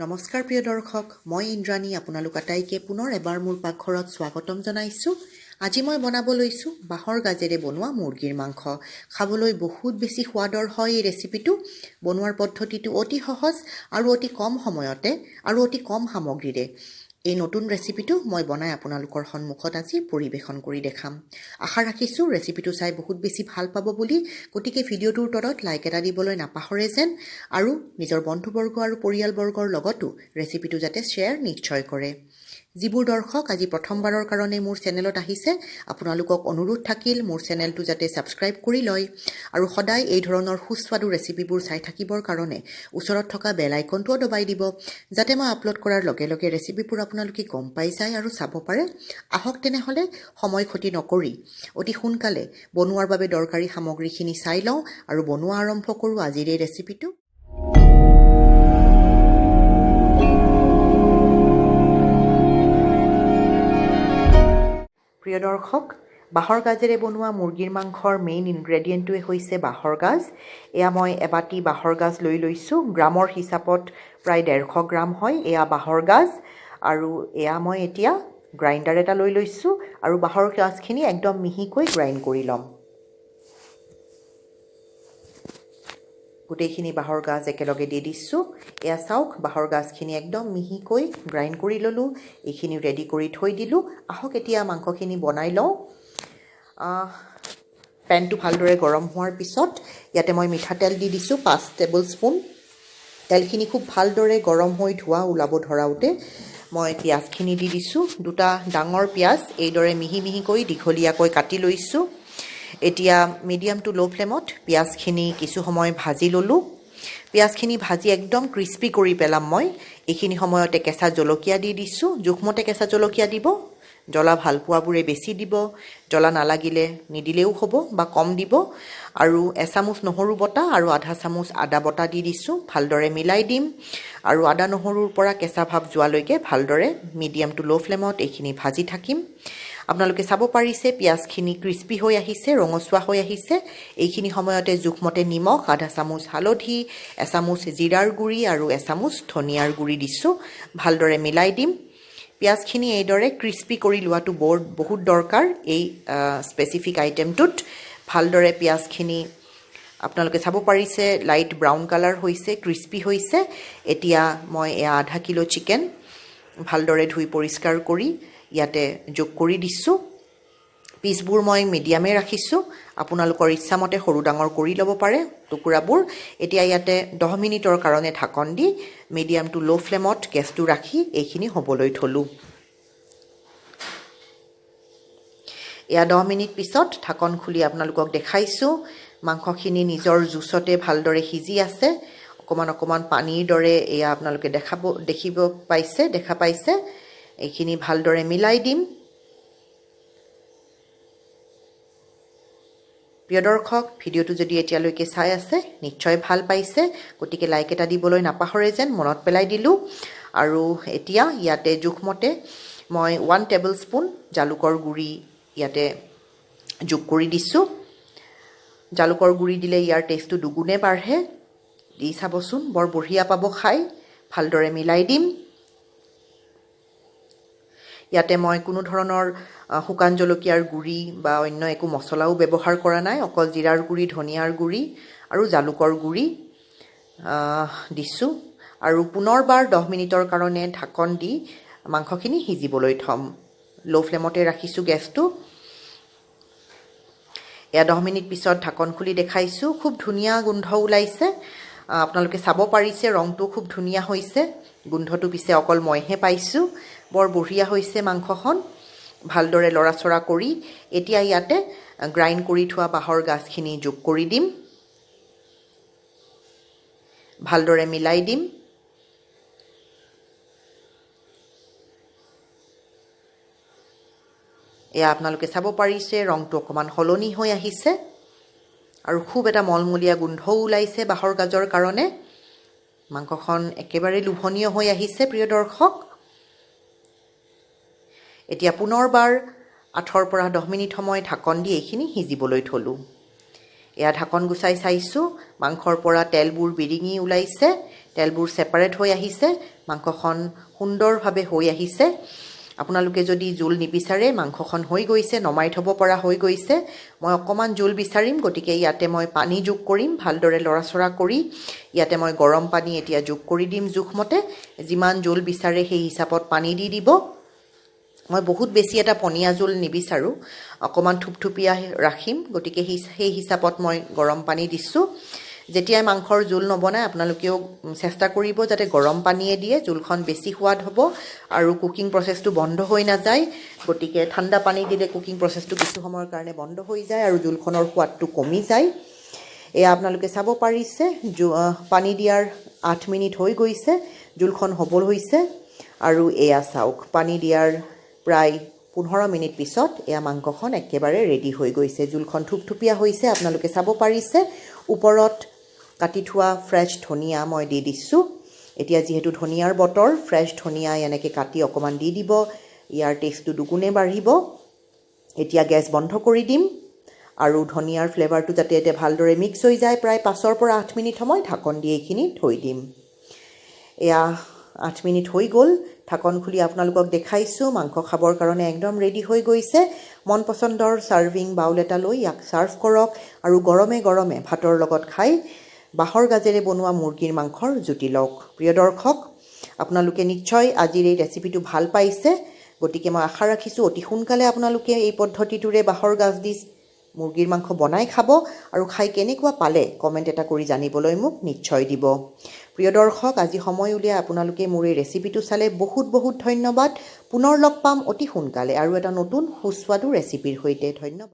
নমস্কাৰ প্ৰিয় দৰ্শক, মই ইন্দ্ৰাণী আপোনালোক আটাইকে পুনৰ এবাৰ মোৰ পাকঘৰত স্বাগতম জনাইছোঁ। আজি মই বনাব লৈছোঁ বাঁহৰ গাজেৰে বনোৱা মুৰ্গীৰ মাংস। খাবলৈ বহুত বেছি সোৱাদৰ হয় এই ৰেচিপিটো। বনোৱাৰ পদ্ধতিটো অতি সহজ আৰু অতি কম সময়তে আৰু অতি কম সামগ্ৰীৰে এই নতুন ৰেচিপিটো মই বনাই আপোনালোকৰ সন্মুখত আজি পৰিৱেশন কৰি দেখাম। আশা ৰাখিছোঁ ৰেচিপিটো চাই বহুত বেছি ভাল পাব বুলি। গতিকে ভিডিঅ'টোৰ তলত লাইক এটা দিবলৈ নাপাহৰে যেন, আৰু নিজৰ বন্ধুবৰ্গ আৰু পৰিয়ালবৰ্গৰ লগতো ৰেচিপিটো যাতে শ্বেয়াৰ নিশ্চয় কৰে। যিবোৰ দৰ্শক আজি প্ৰথমবাৰৰ কাৰণে মোৰ চেনেলত আহিছে, আপোনালোকক অনুৰোধ থাকিল মোৰ চেনেলটো যাতে ছাবস্ক্ৰাইব কৰি লয় আৰু সদায় এই ধৰণৰ সুস্বাদু ৰেচিপিবোৰ চাই থাকিবৰ কাৰণে ওচৰত থকা বেল আইকনটোও দবাই দিব, যাতে মই আপলোড কৰাৰ লগে লগে ৰেচিপিবোৰ আপোনালোকে গম পাই যায় আৰু চাব পাৰে। আহক তেনেহ'লে সময় ক্ষতি নকৰি অতি সোনকালে বনোৱাৰ বাবে দৰকাৰী সামগ্ৰীখিনি চাই লওঁ আৰু বনোৱা আৰম্ভ কৰোঁ আজিৰ এই ৰেচিপিটো। প্ৰিয় দৰ্শক, বাঁহৰ গাজেৰে বনোৱা মুৰ্গীৰ মাংসৰ মেইন ইনগ্ৰেডিয়েণ্টটোৱে হৈছে বাঁহৰ গাজ। এয়া মই এবাটি বাঁহৰ গাজ লৈ লৈছোঁ। গ্ৰামৰ হিচাপত প্ৰায় 150 গ্ৰাম হয় এয়া বাঁহৰ গাজ। আৰু এয়া মই এতিয়া গ্ৰাইণ্ডাৰ এটা লৈ লৈছোঁ আৰু বাঁহৰ গাজখিনি একদম মিহিকৈ গ্ৰাইণ্ড কৰি ল'ম। গোটেইখিনি বাঁহৰ গাজ একেলগে দি দিছোঁ। এয়া চাওক, বাঁহৰ গাজখিনি একদম মিহিকৈ গ্ৰাইণ্ড কৰি ল'লোঁ। এইখিনি ৰেডি কৰি থৈ দিলোঁ। আহক এতিয়া মাংসখিনি বনাই লওঁ। পেনটো ভালদৰে গৰম হোৱাৰ পিছত ইয়াতে মই মিঠাতেল দি দিছোঁ 5 টেবুল স্পুন। তেলখিনি খুব ভালদৰে গৰম হৈ ধোঁৱা ওলাব ধৰাওঁতে মই পিঁয়াজখিনি দি দিছোঁ। 2টা ডাঙৰ পিঁয়াজ এইদৰে মিহি মিহিকৈ দীঘলীয়াকৈ কাটি লৈছোঁ। এতিয়া মিডিয়াম টু ল' ফ্লেমত পিঁয়াজখিনি কিছু সময় ভাজি ল'লোঁ। পিঁয়াজখিনি ভাজি একদম ক্ৰিস্পি কৰি পেলাম মই। এইখিনি সময়তে কেঁচা জলকীয়া দি দিছোঁ। জোখমতে কেঁচা জলকীয়া দিব। জ্বলা ভাল পোৱাবোৰে বেছি দিব, জ্বলা নালাগিলে নিদিলেও হ'ব বা কম দিব। আৰু 1 চামুচ নহৰু বটা আৰু 1/2 চামুচ আদা বটা দি দিছোঁ। ভালদৰে মিলাই দিম আৰু আদা নহৰুৰ পৰা কেঁচা ভাৱ যোৱালৈকে ভালদৰে মিডিয়াম টু ল' ফ্লেমত এইখিনি ভাজি থাকিম। আপোনালোকে চাব পাৰিছে পিঁয়াজখিনি ক্ৰিস্পি হৈ আহিছে, ৰঙচুৱা হৈ আহিছে। এইখিনি সময়তে জোখমতে নিমখ, 1/2 চামুচ হালধি, 1 চামুচ জিৰাৰ গুড়ি আৰু 1 চামুচ ধনিয়াৰ গুড়ি দিছোঁ। ভালদৰে মিলাই দিম। পিঁয়াজখিনি এইদৰে ক্ৰিস্পি কৰি লোৱাটো বহুত দৰকাৰ এই স্পেচিফিক আইটেমটোত। ভালদৰে পিঁয়াজখিনি আপোনালোকে চাব পাৰিছে লাইট ব্ৰাউন কালাৰ হৈছে, ক্ৰিস্পি হৈছে। এতিয়া মই এয়া 1/2 কিলো চিকেন ভালদৰে ধুই পৰিষ্কাৰ কৰি ইয়াতে যোগ কৰি দিছোঁ। পিচবোৰ মই মিডিয়ামে ৰাখিছোঁ। আপোনালোকৰ ইচ্ছামতে সৰু ডাঙৰ কৰি ল'ব পাৰে টুকুৰাবোৰ। এতিয়া ইয়াতে 10 মিনিটৰ কাৰণে ঢাকন দি মিডিয়াম টু ল' ফ্লেমত গেছটো ৰাখি এইখিনি হ'বলৈ থলোঁ। এয়া 10 মিনিট পিছত ঢাকন খুলি আপোনালোকক দেখাইছোঁ। মাংসখিনি নিজৰ জুচতে ভালদৰে সিজি আছে। অকণমান পানীৰ দৰে এয়া আপোনালোকে দেখা পাইছে। এইখিনি ভালদৰে মিলাই দিম। প্ৰিয় দৰ্শক, ভিডিঅ'টো যদি এতিয়ালৈকে চাই আছে নিশ্চয় ভাল পাইছে, গতিকে লাইক এটা দিবলৈ নাপাহৰে যেন মনত পেলাই দিলোঁ। আৰু এতিয়া ইয়াতে জোখমতে মই 1 টেবুল স্পুন জালুকৰ গুড়ি ইয়াতে যোগ কৰি দিছোঁ। জালুকৰ গুড়ি দিলে ইয়াৰ টেষ্টটো দুগুণে বাঢ়ে। দি চাবচোন, বৰ বঢ়িয়া পাব খাই। ভালদৰে মিলাই দিম। ইয়াতে মই কোনো ধৰণৰ শুকান জলকীয়াৰ গুড়ি বা অন্য একো মছলাও ব্যৱহাৰ কৰা নাই। অকল জিৰাৰ গুড়ি, ধনিয়াৰ গুড়ি আৰু জালুকৰ গুড়ি দিছোঁ। আৰু পুনৰবাৰ 10 মিনিটৰ কাৰণে ঢাকন দি মাংসখিনি সিজিবলৈ থ'ম। ল' ফ্লেমতে ৰাখিছোঁ গেছটো। এয়া 10 মিনিট পিছত ঢাকন খুলি দেখাইছোঁ। খুব ধুনীয়া গোন্ধ ওলাইছে। আপোনালোকে চাব পাৰিছে ৰংটো খুব ধুনীয়া হৈছে। গোন্ধটো পিছে অকল মইহে পাইছোঁ। বৰ বঢ়িয়া হৈছে মাংসখন। ভালদৰে লৰাচৰা কৰি এতিয়া ইয়াতে গ্ৰাইণ্ড কৰি থোৱা বাঁহৰ গাজখিনি যোগ কৰি দিম। ভালদৰে মিলাই দিম। এয়া আপোনালোকে চাব পাৰিছে ৰংটো অকণমান সলনি হৈ আহিছে আৰু খুব এটা মলমলীয়া গোন্ধও ওলাইছে বাঁহৰ গাজৰ কাৰণে। মাংসখন একেবাৰে লোভনীয় হৈ আহিছে প্ৰিয় দৰ্শক। এতিয়া পুনৰবাৰ 8 পৰা 10 মিনিট সময় ঢাকন দি এইখিনি সিজিবলৈ থলোঁ। এয়া ঢাকন গুচাই চাইছোঁ, মাংসৰ পৰা তেলবোৰ বিৰিঙি ওলাইছে। তেলবোৰ ছেপাৰেট হৈ আহিছে, মাংসখন সুন্দৰভাৱে হৈ আহিছে। আপোনালোকে যদি জোল নিবিচাৰে, মাংসখন হৈ গৈছে, নমাই থ'ব পৰা হৈ গৈছে। মই অকণমান জোল বিচাৰিম, গতিকে ইয়াতে মই পানী যোগ কৰিম, ভালদৰে লৰাচৰা কৰি। ইয়াতে মই গৰম পানী এতিয়া যোগ কৰি দিম জোখমতে। যিমান জোল বিচাৰে সেই হিচাপত পানী দি দিব। মই বহুত বেছি এটা পনীয়া জোল নিবিচাৰোঁ, অকণমান থুপথুপীয়া ৰাখিম, গতিকে সেই হিচাপত মই গৰম পানী দিছোঁ। যেতিয়াই মাংসৰ জোল নবনায় আপোনালোকেও চেষ্টা কৰিব যাতে গৰম পানীয়ে দিয়ে, জোলখন বেছি সোৱাদ হ'ব আৰু কুকিং প্ৰচেছটো বন্ধ হৈ নাযায়। গতিকে ঠাণ্ডা পানী দিলে কুকিং প্ৰচেছটো কিছু সময়ৰ কাৰণে বন্ধ হৈ যায় আৰু জোলখনৰ সোৱাদটো কমি যায়। এয়া আপোনালোকে চাব পাৰিছে, পানী দিয়াৰ 8 মিনিট হৈ গৈছে, জোলখন হ'বল হৈছে। আৰু এয়া চাওক, পানী দিয়াৰ প্ৰায় 15 মিনিট পিছত এয়া মাংসখন একেবাৰে ৰেডি হৈ গৈছে। জোলখন থুপথুপীয়া হৈছে, আপোনালোকে চাব পাৰিছে। ওপৰত কাটি থোৱা ফ্ৰেছ ধনিয়া মই দি দিছোঁ। এতিয়া যিহেতু ধনিয়াৰ বতৰ, ফ্ৰেছ ধনিয়া এনেকৈ কাটি অকণমান দি দিব, ইয়াৰ টেষ্টটো দুগুণে বাঢ়িব। এতিয়া গেছ বন্ধ কৰি দিম আৰু ধনিয়াৰ ফ্লেভাৰটো যাতে এতিয়া ভালদৰে মিক্স হৈ যায়, প্ৰায় 5 পৰা 8 মিনিট সময় ঢাকন দি এইখিনি থৈ দিম। এয়া 8 মিনিট হৈ গ'ল, ঢাকন খুলি আপোনালোকক দেখাইছোঁ। মাংস খাবৰ কাৰণে একদম ৰেডি হৈ গৈছে। মন পচন্দৰ ছাৰ্ভিং বাউল এটা লৈ ইয়াক ছাৰ্ভ কৰক আৰু গৰমে গৰমে ভাতৰ লগত খাই বাঁহৰ গাজেৰে বনোৱা মুৰ্গীৰ মাংসৰ জুতি লওক। প্ৰিয় দৰ্শক, আপোনালোকে নিশ্চয় আজিৰ এই ৰেচিপিটো ভাল পাইছে, গতিকে মই আশা ৰাখিছোঁ অতি সোনকালে আপোনালোকে এই পদ্ধতিটোৰে বাঁহৰ গাজ দি মুৰ্গীৰ মাংস বনাই খাব আৰু খাই কেনেকুৱা পালে কমেণ্ট এটা কৰি জানিবলৈ মোক নিশ্চয় দিব। প্ৰিয় দৰ্শক, আজি সময় উলিয়াই আপোনালোকে মোৰ এই ৰেচিপিটো চালে বহুত বহুত ধন্যবাদ। পুনৰ লগ পাম অতি সোনকালে আৰু এটা নতুন সুস্বাদু ৰেচিপিৰ সৈতে। ধন্যবাদ।